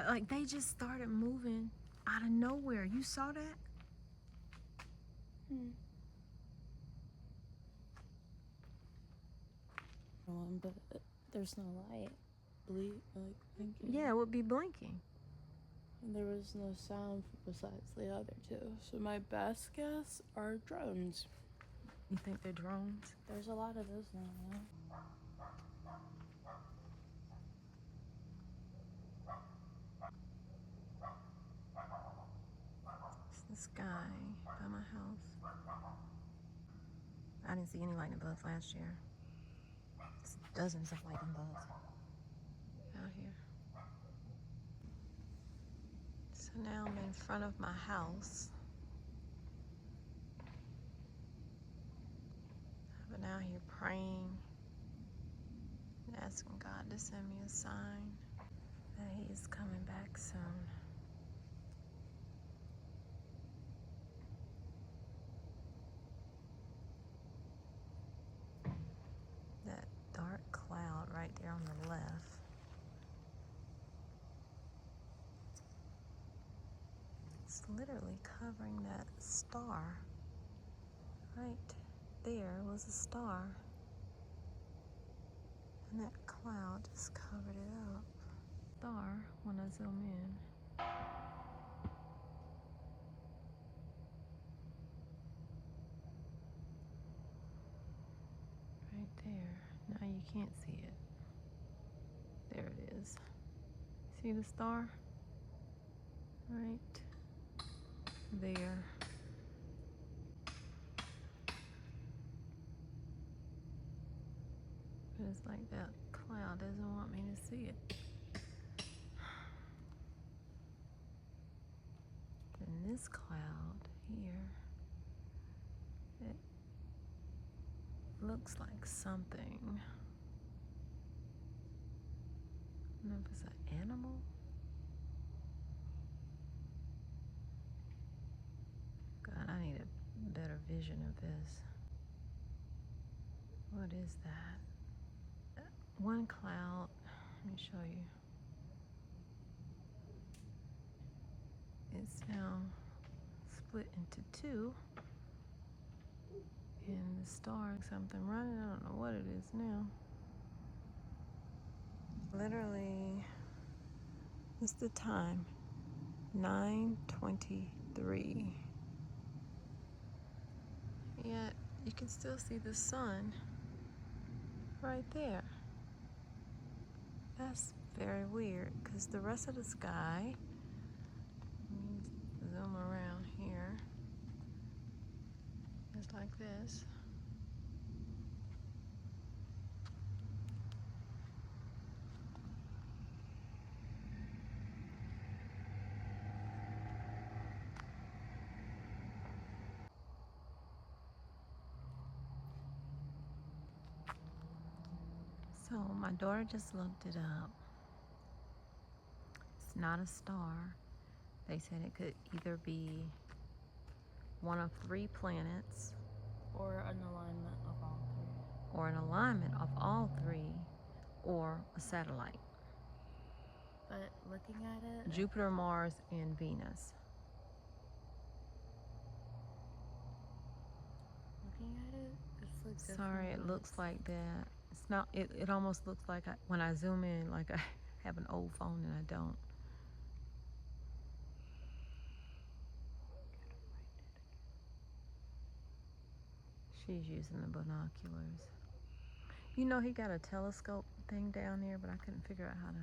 Like they just started moving out of nowhere. You saw that? But there's no light. Blinking. Yeah, it would be blinking. And there was no sound besides the other two. So my best guess are drones. You think they're drones? There's a lot of those now, yeah. It's this guy by my house. I didn't see any lightning bugs last year. There's dozens of lightning bugs out here. So now I'm in front of my house. I've been out here praying and asking God to send me a sign that He is coming back soon. That dark cloud right there on the left. It's literally covering that star. Right there was a star. And that cloud just covered it up. Star when I zoom in. Right there. Now you can't see it. There it is. See the star? Right there. But it's like that cloud doesn't want me to see it. Then this cloud here, it looks like something. I don't know if it's an animal. God, I need a better vision of this. What is that? One cloud, let me show you. It's now split into two. And the star, something running, I don't know what it is now. Literally, what's the time? 9:23. Yet you can still see the sun right there. That's very weird because the rest of the sky, let me zoom around here, it's like this. So my daughter just looked it up. It's not a star. They said it could either be one of 3 planets, Or an alignment of all three. or an alignment of all 3, or a satellite. But looking at it, Jupiter, Mars, and Venus. looking at it, it's like Sorry, it looks like that. It's not, it almost looks like when I zoom in, like I have an old phone and I don't. She's using the binoculars. You know, he got a telescope thing down there, but I couldn't figure out how to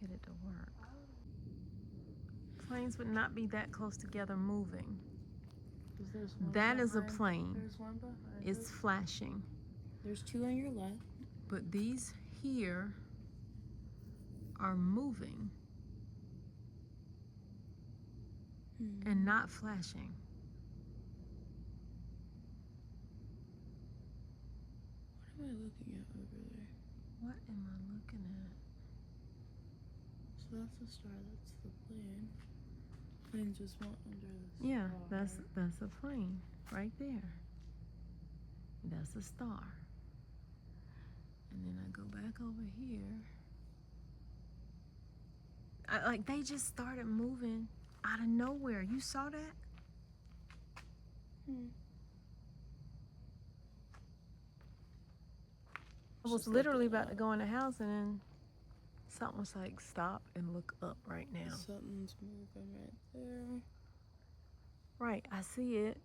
get it to work. Planes would not be that close together moving. That is a plane. There's one behind It's us. flashing. There's 2 on your left. But these here are moving and not flashing. What am I looking at over there? What am I looking at? So that's the star, that's the plane. Plane just went under the star. Yeah, that's a plane right there. That's a star. And then I go back over here. Like they just started moving out of nowhere. You saw that? I was literally about to go in the house, and then something was like, stop and look up right now. Something's moving right there. Right, I see it.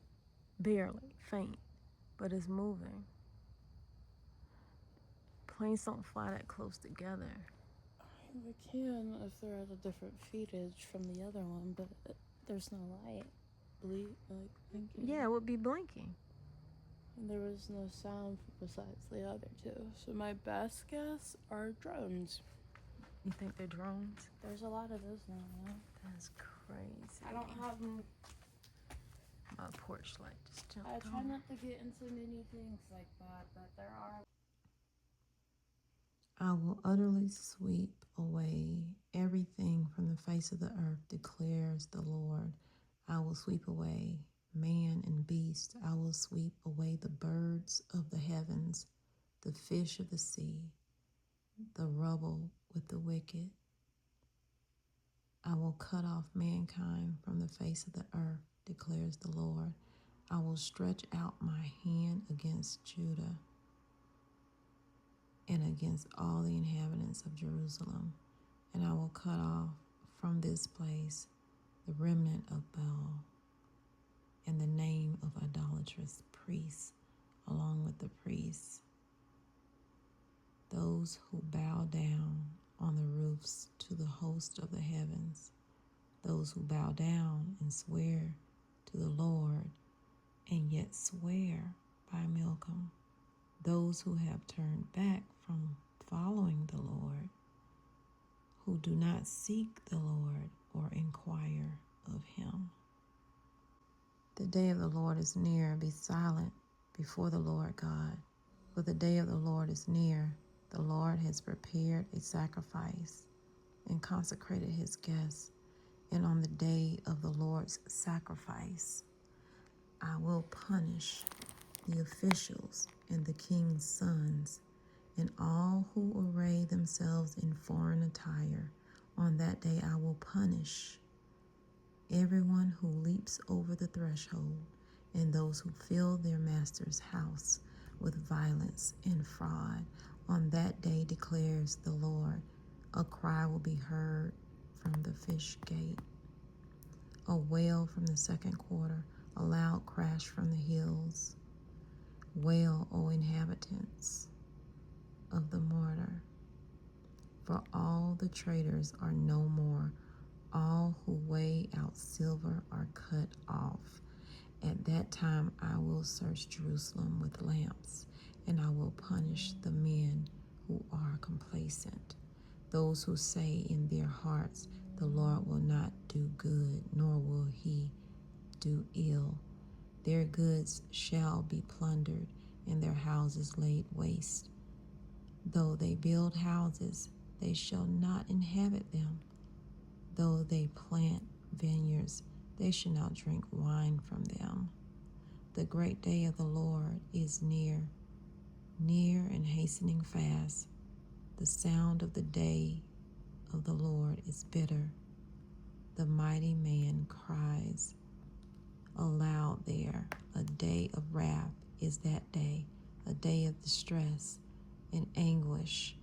Barely, faint, but it's moving. Planes don't fly that close together. We can if they're at a different feetage from the other one, but there's no light. Blinking. Yeah, it would be blinking. And there was no sound besides the other two. So my best guess are drones. You think they're drones? There's a lot of those now, yeah. That's crazy. I don't have them. My porch light just jumped I try on. not to get into many things like that, but there are. I will utterly sweep away everything from the face of the earth, declares the Lord. I will sweep away man and beast. I will sweep away the birds of the heavens, the fish of the sea, the rubble with the wicked. I will cut off mankind from the face of the earth, declares the Lord. I will stretch out my hand against Judah and against all the inhabitants of Jerusalem, and I will cut off from this place the remnant of Baal and the name of idolatrous priests, along with the priests, those who bow down on the roofs to the host of the heavens, those who bow down and swear to the Lord, and yet swear by Milcom, those who have turned back from following the Lord, who do not seek the Lord or inquire of him. The day of the Lord is near. Be silent before the Lord God, for the day of the Lord is near. The Lord has prepared a sacrifice and consecrated his guests, and on the day of the Lord's sacrifice, I will punish the officials and the king's sons and all who array themselves in foreign attire. On that day I will punish everyone who leaps over the threshold and those who fill their master's house with violence and fraud. On that day, declares the Lord, a cry will be heard from the fish gate, a wail from the second quarter, a loud crash from the hills. Wail, O inhabitants of the mortar, for all the traders are no more. All who weigh out silver are cut off. At that time I will search Jerusalem with lamps, and I will punish the men who are complacent, those who say in their hearts, the Lord will not do good, nor will he do ill. Their goods shall be plundered, and their houses laid waste. Though they build houses, they shall not inhabit them. Though they plant vineyards, they shall not drink wine from them. The great day of the Lord is near, near and hastening fast. The sound of the day of the Lord is bitter. The mighty man cries aloud there. A day of wrath is that day, a day of distress and anguish,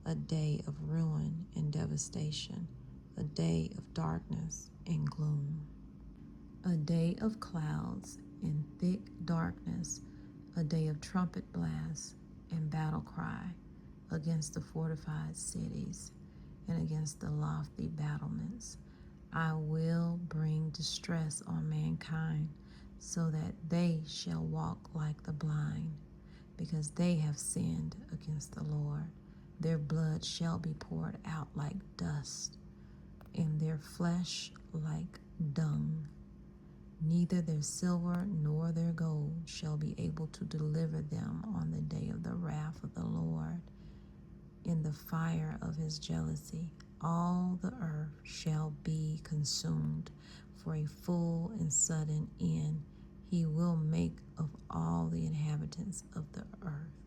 a day of ruin and devastation, a day of darkness and gloom, a day of clouds and thick darkness, a day of trumpet blasts and battle cry against the fortified cities and against the lofty battlements. I will bring distress on mankind, so that they shall walk like the blind, because they have sinned against the Lord. Their blood shall be poured out like dust, and their flesh like dung. Neither their silver nor their gold shall be able to deliver them on the day of the wrath of the Lord. In the fire of his jealousy, all the earth shall be consumed. For a full and sudden end he will make of all the inhabitants of the earth.